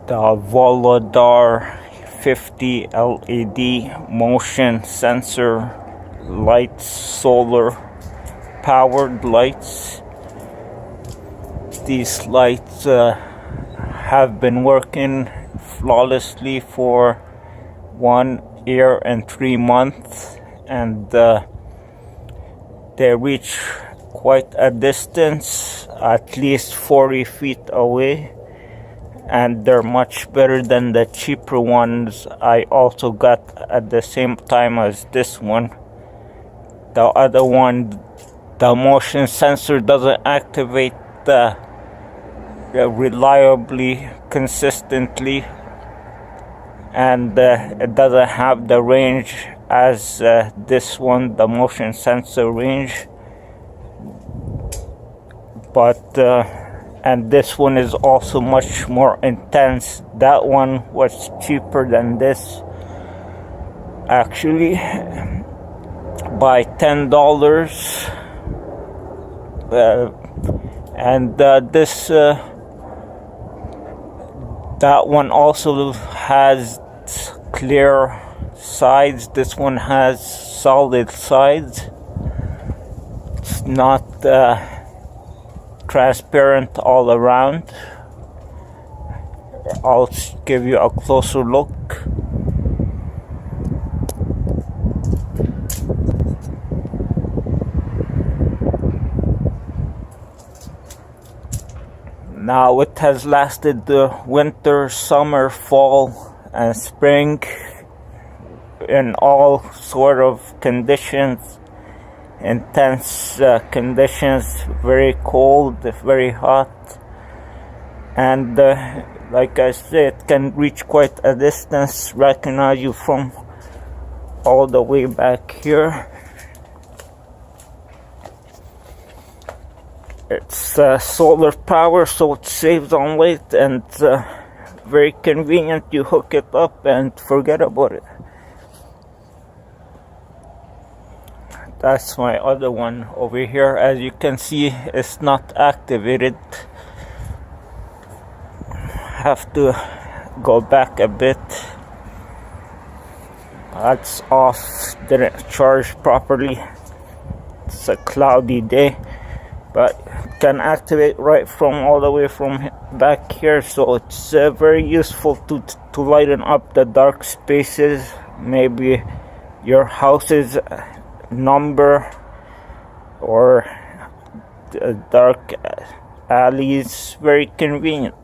the VOLADOR 50 LED motion sensor lights, solar powered lights. These lights have been working flawlessly for 1 year and 3 months, and they reach quite a distance, at least 40 feet away, and they're much better than the cheaper ones I also got at the same time as this one. The other one, the motion sensor doesn't activate reliably, consistently, and it doesn't have the range as this one, the motion sensor range. But and this one is also much more intense. That one was cheaper than this, actually, by $10. And this that one also has clear sides. This one has solid sides. It's not transparent all around. I'll give you a closer look. Now it has lasted the winter, summer, fall, and spring in all sort of conditions. Intense conditions, very cold, very hot, and like I said, it can reach quite a distance. Recognize you from all the way back here. It's solar power, so it saves on weight, and very convenient. You hook it up and forget about it. That's my other one over here. As you can see, it's not activated. Have to go back a bit. That's off. Didn't charge properly. It's a cloudy day, but can activate right from all the way from back here. So it's very useful to lighten up the dark spaces. Maybe your house's number or dark alleys. Very convenient.